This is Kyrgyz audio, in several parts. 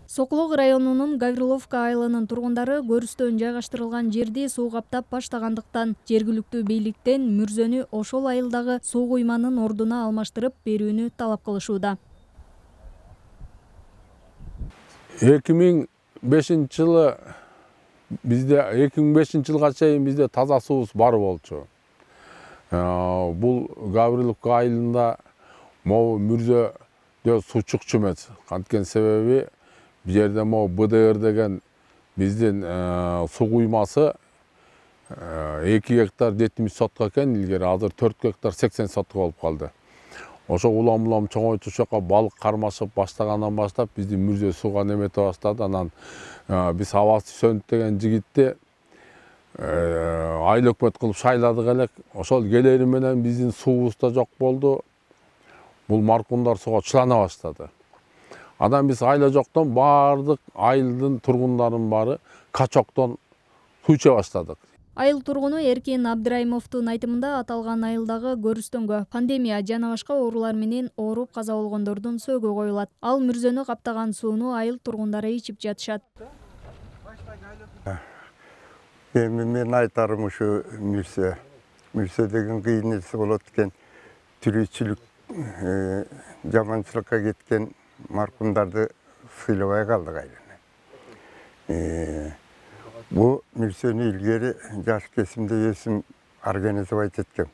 Сокулук районунун Гавриловка айылынын тургундары көрүстөн жайгаштырылган жерди суу каптап баштагандыктан жергиликтүү бийликтен мүрзөнү ошол айылдагы суу куйманын ордуна алмаштырып берүүнү талап кылышууда. 2005 жылы бизде 2005 жылга чейин бизде таза суубуз бар болчу. Бул Гавриловка айылында могу мүрзөдө суу чыкчу эмес. Канткен себеби бул жерде могу БДР деген биздин суу куймасы 2 гектар 70 сотка экен, илгери азыр 4 гектар 80 сотка болуп калды. Ошо улам чоңойтуп ошоко балык кармашып баштагандан баштап биздин мүрзө сууга немете баштады. Анан биз Абас Сөнт деген жигитти айыл өкмөт кылып шайладык элек. Ошол келери менен биздин суубуз да жок болду. Бул маркумдар сууга чылана баштады. Анан биз айла жоктон баардык айылдын тургундарын баары качоктон суу иче баштадык. Айыл тургуну Эркин Абдрайымовдун айтымында аталган айылдагы көрүстөнгө пандемия жана башка оорулар менен ооруп каза болгондордун сөөгү коюлат. Ал мүрзөнү каптаган сууну айыл тургундары ичип жатышат. Мен айтарым ушу мүрсө деген кыйын нерсе болот экен. Түрүүчүлүк жаманчылыкка кеткен маркумдарды сыйлабай калдык айлана. Бу мүрсөнү илгери жаш кесимде өсүм организовать эткем.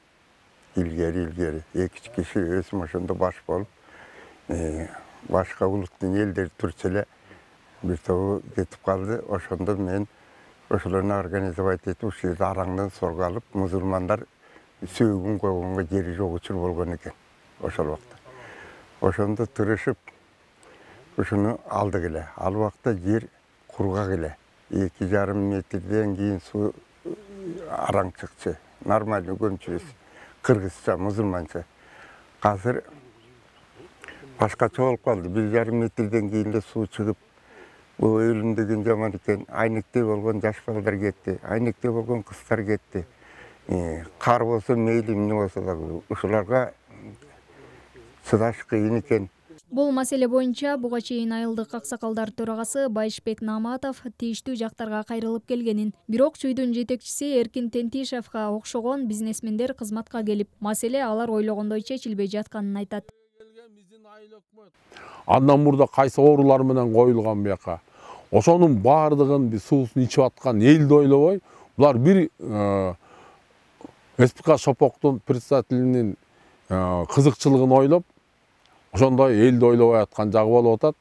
Илгери 2 киши өсүм ошондо баш болуп, башка улуттун элдери турчу эле бир тобу кетип калды. Ошондо мен ошолорду организовать этип, ушул жерде араңдан сорго алып, мусулмандар сөөгүн койгонго жери жок учур болгон экен ошол убакта. Ошондо тырышып ушуну алдык эле. Ал убакта жер кургак эле. 2,5 метрден кийин суу араң чыкчу. Нормальный көмчүбүз. Кыргызча, мусулманча. Азыр башкача болуп калды. 1,5 метрден кийин эле суу чыгып, бул өлүм деген жаман экен. Айнекте болгон жаш балдар кетти. Айнекте болгон кыздар кетти. Кар болсо мейли, эмне болсо дагы ушуларга чыдаш кыйын экен. Бул маселе боюнча буга чейин айылдык аксакалдар төрагасы Байышбек Наматов тийиштүү жактарга кайрылып келгенин, бирок чүйдүн жетекчиси Эркин Тентишевга окшогон бизнесмендер кызматка келип, маселе алар ойлогондой чечилбей жатканын айтат. Андан мурда кайсы оорулар менен коюлган бияка. Ошонун баардыгын биз суусун ичип аткан элди ойлобой, булар бир СПК Шопоктун председателинин кызыкчылыгын ойлоп, ошондой элди ойлобой аткан жагы болуп атат.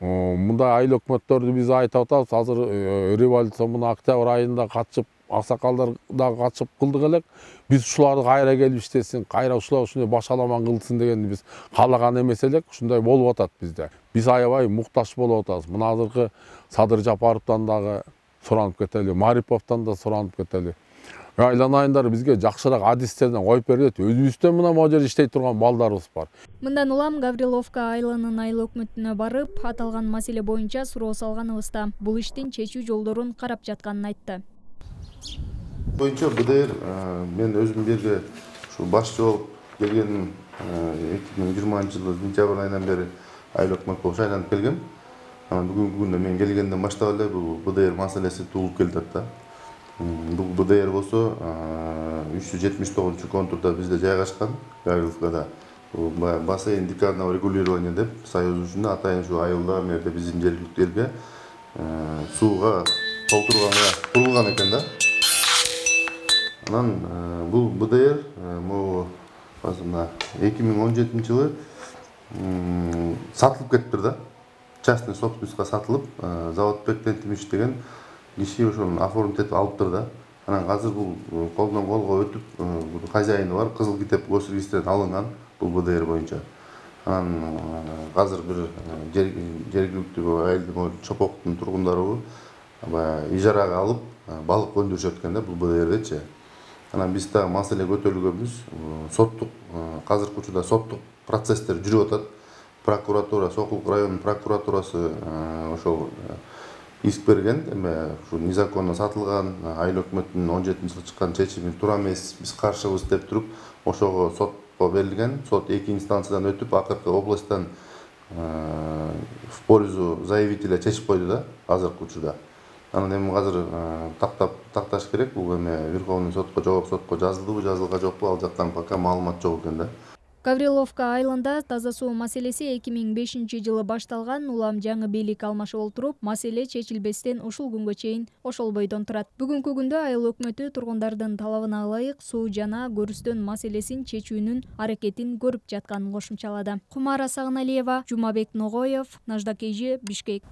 Мындай айыл өкмөттөрдү биз айтып атабыз. Азыр революция мына октябрь айында катышып, аксакалдар да катышып кылдык элек. Биз ушуларды кайра келип иштесин, кайра ушулар ушундай башаламан кылсын дегенди биз каалаган эмес элек. Ушундай болуп атат бизде. Биз аябай муктаж болуп атабыз. Мына азыркы Садыр Жапаровдон дагы суранып кетели, Мариповдон да суранып кетели. Айланайындар бизге жакшыраак адистерден коюп берет. Өзүбүздөн мына могу жерде иштей турган балдарыбыз бар. Мындан улам Гавриловка айылынын айыл өкмөтүнө барып, аталган маселе боюнча суроо салганыбызда бул иштин чечүү жолдорун карап жатканын айтты. Боюнча БДР мен өзүм берге ушу башчы болуп келгеним 2020 жылы сентябрь айынан бери айыл өкмөт болуп шайланып келгем. Бүгүнкү күндө мен келгенден баштап эле бул БДР маселеси туулуп келатат да. Бул БДР болсо 379 контурда бизде жайгашкан, Гавриловкада. Бассейн декадного регулирования деп союз үчүн атайын ушу айылда мерде биздин жергиликтүү элге сууга толтурганга курулган экен да. Анан бул БДР могу 2017 жылы сатылып кетиптир да. Частный собственностька сатылып, Заводбек Тентимиш деген киши ошону оформить этип алыптыр да. Анан азыр бул колдон колго өтүп, хозяины бар, кызыл китеп госрегистрден алынган бул БДР боюнча. Анан азыр бир жергиликтүү айылдын Чопоктун тургундары ижарага алып, балык өндүрүшөт экен да бул БДРдечи. Анан биз да маселе көтөрүлгөнбүз. Соттук, азыркы учурда соттук процесстер жүрүп атат. Прокуратура, Сокулук районунун прокуратурасы ошол иск берген, ушу незаконно сатылган, айыл өкмөтүнүн 17-жылы чыккан чечими туура эмес, биз каршыбыз деп туруп, ошого сотко берилген. Сот 2 инстанциядан өтүп, акыркы областтан в пользу заявителя чечип койду да азыркы учурда. Анан эми азыр такташ керек. Бул эми Верховный сотко, жогорку сотко жазылдыбы, жазылган жокпу, ал жактан пока маалымат жок экен да. Гавриловка айылында таза суу маселеси 2005-жылы башталган, улам жаңы бийлик алмашып олтуруп, маселе чечилбестен ушул күнгө чейин ошол бойдон турат. Бүгүнкү күндө айыл өкмөтү тургундардын талабына ылайык суу жана көрүстөн маселесин чечүүнүн аракетин көрүп жатканын кошумчалады. Кумара Сагыналиева, Жумабек Ногоев, Нажда Кейжи, Бишкек.